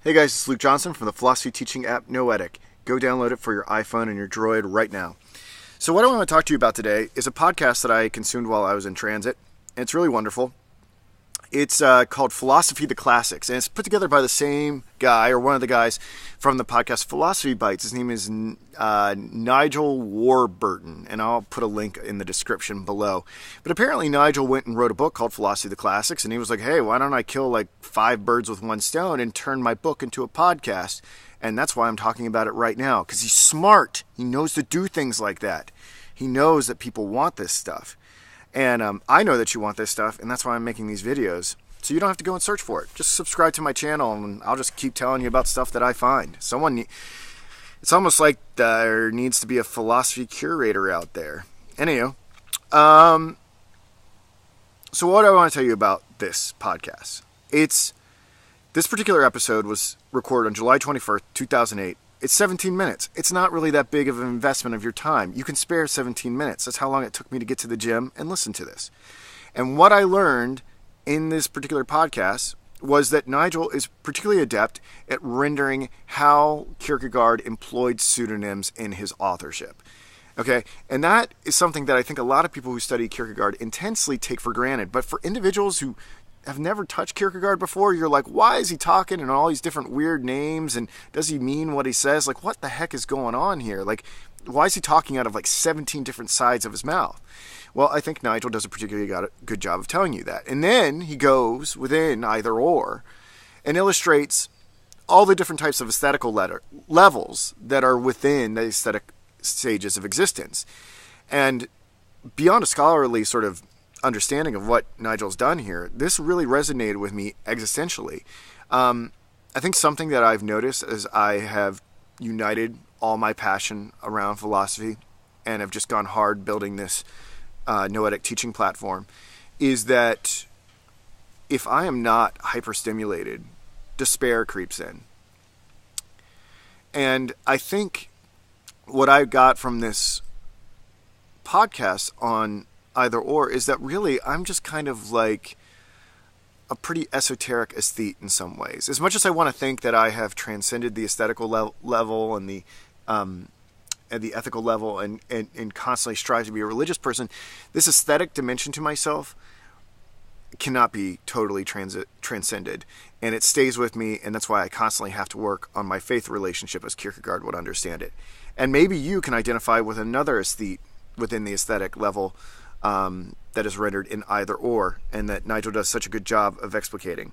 Hey guys, it's Luke Johnson from the philosophy teaching app Noetic. Go download it for your iPhone and your Droid right now. So what I want to talk to you about today is a podcast that I consumed while I was in transit. And it's really wonderful. It's called Philosophy the Classics, and it's put together by the same guy, or one of the guys from the podcast Philosophy Bites. His name is Nigel Warburton, and I'll put a link in the description below. But apparently Nigel went and wrote a book called Philosophy the Classics, and he was like, hey, why don't I kill like 5 birds with one stone and turn my book into a podcast? And that's why I'm talking about it right now, because he's smart. He knows to do things like that. He knows that people want this stuff. And I know that you want this stuff, and that's why I'm making these videos. So you don't have to go and search for it. Just subscribe to my channel, and I'll just keep telling you about stuff that I find. It's almost like there needs to be a philosophy curator out there. Anywho, so what do I want to tell you about this podcast? This particular episode was recorded on July 21st, 2008. It's 17 minutes. It's not really that big of an investment of your time. You can spare 17 minutes. That's how long it took me to get to the gym and listen to this. And what I learned in this particular podcast was that Nigel is particularly adept at rendering how Kierkegaard employed pseudonyms in his authorship. Okay? And that is something that I think a lot of people who study Kierkegaard intensely take for granted. But for individuals who have never touched Kierkegaard before, you're like, why is he talking in all these different weird names, and does he mean what he says? Like, what the heck is going on here? Like, why is he talking out of like 17 different sides of his mouth? Well, I think Nigel does a particularly good job of telling you that. And then he goes within either or and illustrates all the different types of aesthetical levels that are within the aesthetic stages of existence. And beyond a scholarly sort of understanding of what Nigel's done here, this really resonated with me existentially. I think something that I've noticed as I have united all my passion around philosophy and have just gone hard building this Noetic teaching platform is that if I am not hyperstimulated, despair creeps in. And I think what I got from this podcast on either or is that really I'm just kind of like a pretty esoteric aesthete in some ways. As much as I want to think that I have transcended the aesthetical level and the ethical level and constantly strive to be a religious person, this aesthetic dimension to myself cannot be totally transcended, and it stays with me, and that's why I constantly have to work on my faith relationship as Kierkegaard would understand it. And maybe you can identify with another aesthete within the aesthetic level that is rendered in either or, and that Nigel does such a good job of explicating.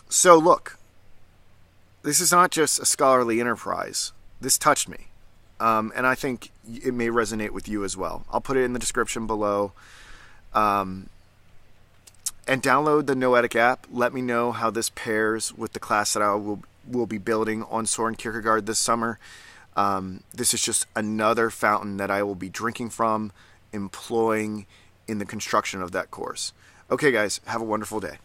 So look, this is not just a scholarly enterprise. This touched me, and I think it may resonate with you as well. I'll put it in the description below. And download the Noetic app. Let me know how this pairs with the class that I will be building on Soren Kierkegaard this summer. This is just another fountain that I will be drinking from, employing in the construction of that course. Okay, guys, have a wonderful day.